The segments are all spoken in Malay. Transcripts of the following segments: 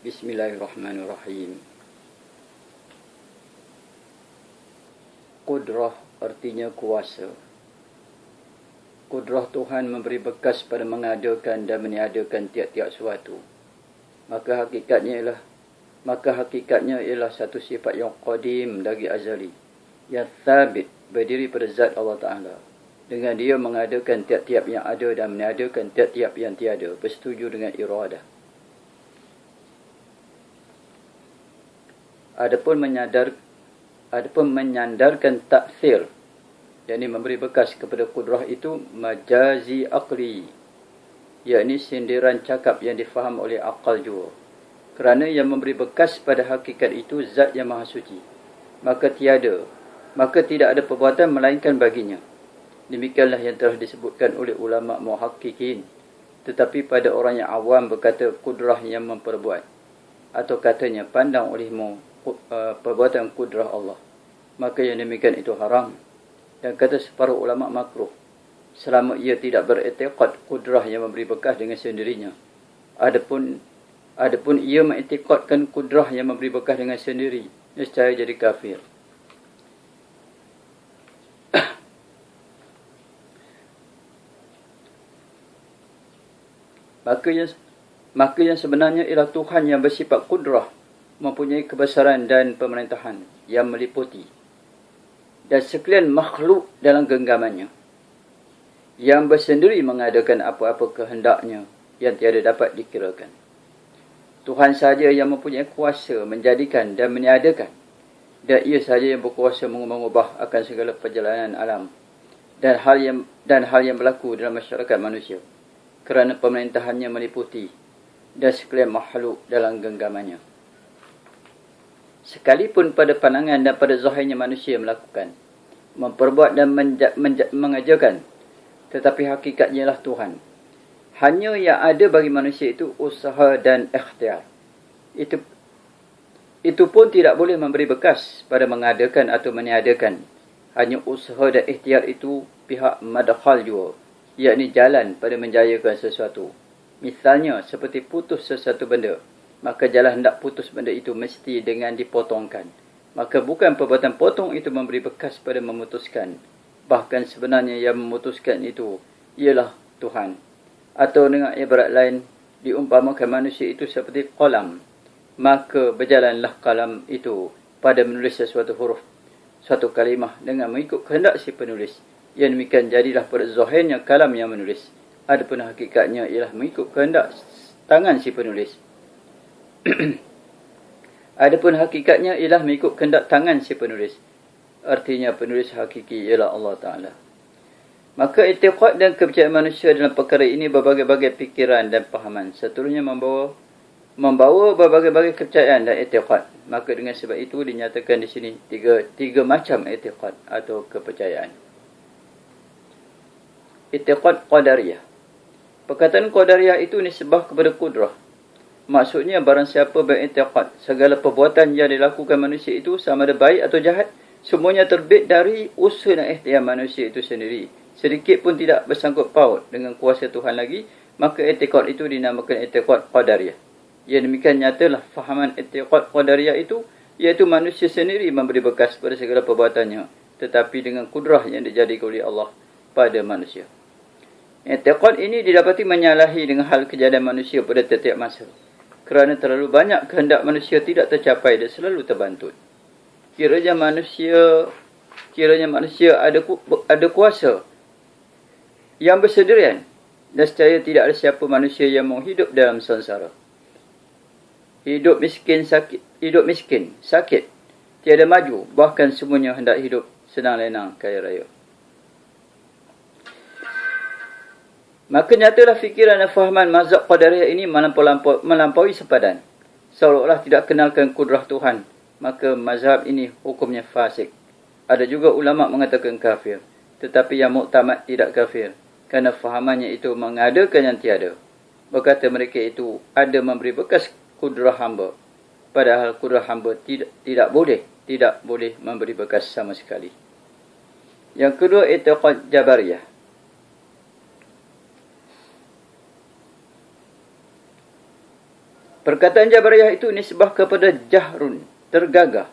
Bismillahirrahmanirrahim. Qudrah artinya kuasa. Qudrah Tuhan memberi bekas pada mengadakan dan meniadakan tiap-tiap suatu. Maka hakikatnya ialah satu sifat yang qadim dari azali, yang thabit, berdiri pada zat Allah Ta'ala. Dengan dia mengadakan tiap-tiap yang ada dan meniadakan tiap-tiap yang tiada, bersetuju dengan iradah. Adapun menyandarkan taksir, yakni memberi bekas kepada kudrah itu majazi aqli, yakni sindiran cakap yang difaham oleh akal juga. Kerana yang memberi bekas pada hakikat itu zat yang maha suci, maka tidak ada perbuatan melainkan baginya. Demikianlah yang telah disebutkan oleh ulama muhaqqiqin. Tetapi pada orang yang awam berkata kudrah yang memperbuat, atau katanya pandang olehmu perbuatan kudrah Allah, maka yang demikian itu haram. Dan kata separuh ulama makruh, selama ia tidak beriktikad kudrah yang memberi bekas dengan sendirinya. Adapun ia mengiktikadkan kudrah yang memberi bekas dengan sendiri, nescaya jadi kafir. Maka yang sebenarnya ialah Tuhan yang bersifat kudrah, mempunyai kebesaran dan pemerintahan yang meliputi dan sekalian makhluk dalam genggamannya, yang bersendiri mengadakan apa-apa kehendaknya yang tiada dapat dikirakan. Tuhan sahaja yang mempunyai kuasa menjadikan dan meniadakan, dan ia sahaja yang berkuasa mengubah akan segala perjalanan alam dan hal yang berlaku dalam masyarakat manusia, kerana pemerintahannya meliputi dan sekalian makhluk dalam genggamannya. Sekalipun pada pandangan dan pada zahirnya manusia melakukan, memperbuat dan mengajarkan, tetapi hakikatnya ialah Tuhan. Hanya yang ada bagi manusia itu usaha dan ikhtiar. Itu pun tidak boleh memberi bekas pada mengadakan atau meniadakan. Hanya usaha dan ikhtiar itu pihak madkhal juga, yakni jalan pada menjayakan sesuatu. Misalnya seperti putus sesuatu benda, maka jalan hendak putus benda itu mesti dengan dipotongkan. Maka bukan perbuatan potong itu memberi bekas pada memutuskan. Bahkan sebenarnya yang memutuskan itu ialah Tuhan. Atau dengan ibarat lain, diumpamakan manusia itu seperti qalam. Maka berjalanlah kalam itu pada menulis sesuatu huruf, suatu kalimah dengan mengikut kehendak si penulis. Yang demikian jadilah pada zahirnya kalam yang menulis. Adapun hakikatnya ialah mengikut kehendak tangan si penulis. Adapun hakikatnya ialah mengikut kehendak tangan si penulis. Artinya penulis hakiki ialah Allah Ta'ala. Maka i'tiqad dan kepercayaan manusia dalam perkara ini berbagai-bagai fikiran dan pahaman. Seterusnya membawa berbagai-bagai kepercayaan dan i'tiqad. Maka dengan sebab itu dinyatakan di sini tiga macam i'tiqad atau kepercayaan. I'tiqad qadariyah. Perkataan qadariyah itu nisbah kepada kudrah. Maksudnya barang siapa beriktikad segala perbuatan yang dilakukan manusia itu sama ada baik atau jahat, semuanya terbit dari usaha dan ikhtiar manusia itu sendiri, sedikit pun tidak bersangkut paut dengan kuasa Tuhan lagi, maka i'tiqad itu dinamakan i'tiqad qadariyah. Yang demikian nyatalah fahaman i'tiqad qadariyah itu, iaitu manusia sendiri memberi bekas pada segala perbuatannya, tetapi dengan kudrah yang dijadikan oleh Allah pada manusia. I'tiqad ini didapati menyalahi dengan hal kejadian manusia pada setiap masa, kerana terlalu banyak kehendak manusia tidak tercapai dan selalu terbantut. Kiranya manusia ada kuasa yang bersendirian, dan secara tidak ada siapa manusia yang mau hidup dalam sansara. Hidup miskin, sakit, tiada maju, bahkan semuanya hendak hidup senang lenang, kaya raya. Maka nyatalah fikiran dan fahaman mazhab qadariyah ini melampaui sepadan, seolah-olah tidak kenalkan kudrah Tuhan. Maka mazhab ini hukumnya fasik. Ada juga ulama mengatakan kafir, tetapi yang muktamad tidak kafir, kerana fahamannya itu mengadakan yang tiada. Berkata mereka itu ada memberi bekas kudrah hamba, padahal kudrah hamba tidak boleh memberi bekas sama sekali. Yang kedua, i'tiqad jabariyah. Perkataan Jabariyah itu nisbah kepada jahrun, tergagah.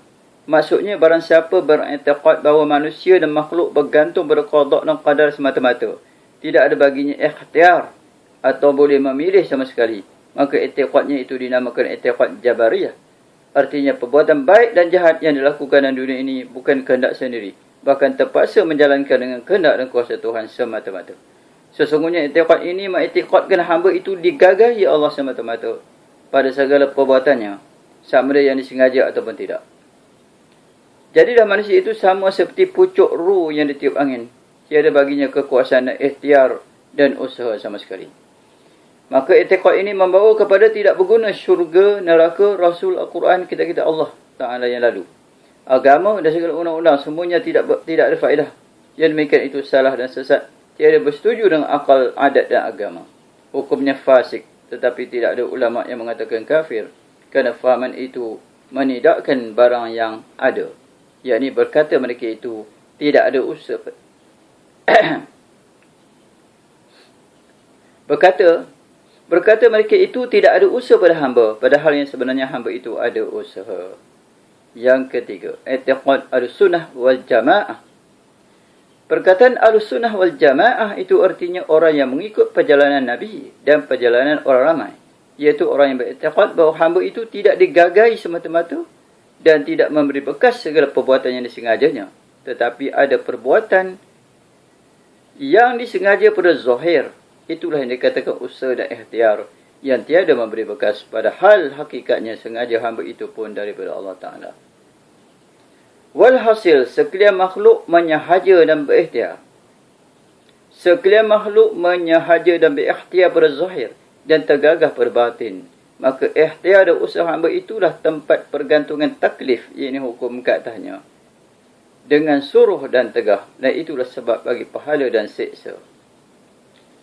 Maksudnya barang siapa beriktikad bahawa manusia dan makhluk bergantung pada qada dan qadar semata-mata, tidak ada baginya ikhtiar atau boleh memilih sama sekali, maka iktikadnya itu dinamakan iktikad Jabariyah. Artinya perbuatan baik dan jahat yang dilakukan dalam dunia ini bukan kehendak sendiri, bahkan terpaksa menjalankan dengan kehendak dan kuasa Tuhan semata-mata. Sesungguhnya iktikad ini mengiktikadkan hamba itu digagahi Allah semata-mata pada segala perbuatannya, sama ada yang disengaja ataupun tidak. Jadilah manusia itu sama seperti pucuk ruh yang ditiup angin. Tiada baginya kekuasaan ikhtiar dan usaha sama sekali. Maka i'tiqad ini membawa kepada tidak berguna syurga, neraka, Rasul, Al-Quran, kitab-kitab Allah Ta'ala yang lalu. Agama dan segala undang-undang semuanya tidak ada faedah. Yang demikian itu salah dan sesat. Tiada bersetuju dengan akal, adat dan agama. Hukumnya fasik. Tetapi tidak ada ulama yang mengatakan kafir. Kerana fahaman itu menidakkan barang yang ada. Yakni berkata mereka itu tidak ada usaha. Berkata mereka itu tidak ada usaha pada hamba, padahal yang sebenarnya hamba itu ada usaha. Yang ketiga, i'tiqad al-sunnah wal jamaah. Perkataan al-sunnah wal jamaah itu artinya orang yang mengikut perjalanan Nabi dan perjalanan orang ramai. Iaitu orang yang beriktikad bahawa hamba itu tidak digagahi semata-mata dan tidak memberi bekas segala perbuatan yang disengajanya. Tetapi ada perbuatan yang disengaja pada zahir. Itulah yang dikatakan usaha dan ikhtiar yang tiada memberi bekas. Padahal hakikatnya sengaja hamba itu pun daripada Allah Ta'ala. Walhasil, sekalian makhluk menyahaja dan berikhtiar. Sekalian makhluk menyahaja dan berikhtiar pada zahir dan tergagah pada batin. Maka ikhtiar dan usaha hamba itulah tempat pergantungan taklif, iaitu hukum ke atasnya, dengan suruh dan tegah. Dan itulah sebab bagi pahala dan siksa.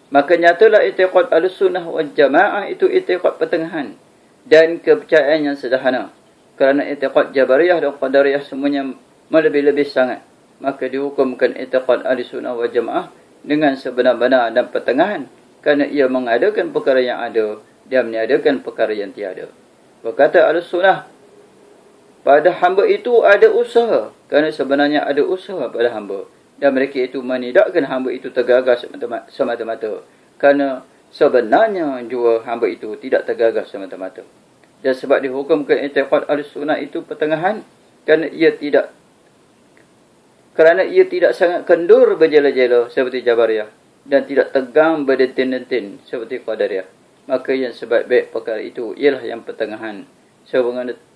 Maka nyatalah i'tiqad al-sunnah wal jamaah itu i'tiqad pertengahan dan kepercayaan yang sederhana. Kerana i'tiqad Jabariyah dan Qadariyah semuanya melebih-lebih sangat. Maka dihukumkan i'tiqad al-sunnah wal jamaah dengan sebenar-benar dan pertengahan. Kerana ia mengadakan perkara yang ada dan meniadakan perkara yang tiada. Berkata al-sunnah, pada hamba itu ada usaha. Kerana sebenarnya ada usaha pada hamba. Dan mereka itu menidakkan hamba itu tergagas semata-mata. Kerana sebenarnya jua hamba itu tidak tergagas semata-mata. Dan sebab dihukumkan i'tiqad al-sunnah itu pertengahan. Kerana ia tidak sangat kendur berjela-jela seperti Jabariyah. Dan tidak tegang berdentin-dentin seperti Qadariyah. Maka yang sebaik-baik perkara itu ialah yang pertengahan.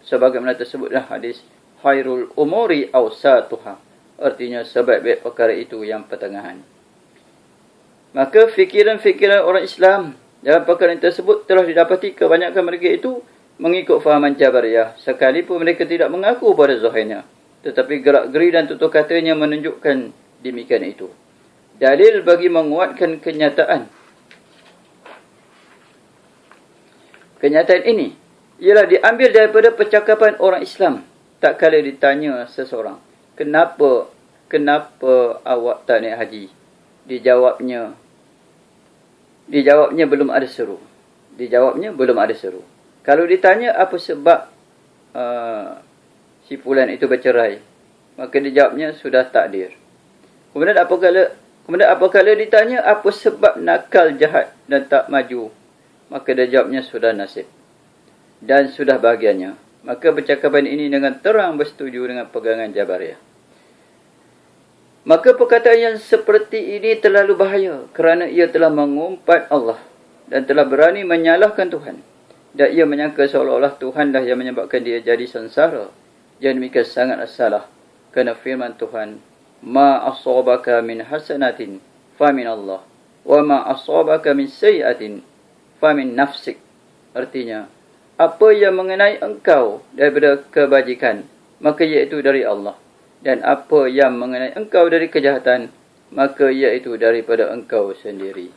Sebagaimana tersebutlah hadis khairul umuri awsatuha. Artinya sebaik-baik perkara itu yang pertengahan. Maka fikiran-fikiran orang Islam dalam perkara tersebut telah didapati kebanyakan mereka itu mengikut fahaman Jabariyah. Sekalipun mereka tidak mengaku pada zahirnya. Tetapi gerak-geri dan tutur katanya menunjukkan demikian itu. Dalil bagi menguatkan kenyataan ini ialah diambil daripada percakapan orang Islam. Tak kala ditanya seseorang, Kenapa awak tak naik haji? Dijawabnya belum ada seru. Kalau ditanya apa sebab si fulan itu bercerai, maka dijawabnya sudah takdir. Kemudian apabila ditanya apa sebab nakal jahat dan tak maju, maka dia jawabnya sudah nasib dan sudah bahagiannya. Maka percakapan ini dengan terang bersetuju dengan pegangan Jabariyah. Maka perkataan yang seperti ini terlalu bahaya kerana ia telah mengumpat Allah dan telah berani menyalahkan Tuhan. Dan ia menyangka seolah-olah Tuhanlah yang menyebabkan dia jadi sengsara. Yang demikian sangatlah salah. Kerana firman Tuhan, Ma asabaka min hasanatin famin Allah, wa ma asabaka min sayyiatin famin nafsik. Artinya, apa yang mengenai engkau daripada kebajikan, maka iaitu dari Allah. Dan apa yang mengenai engkau dari kejahatan, maka iaitu daripada engkau sendiri.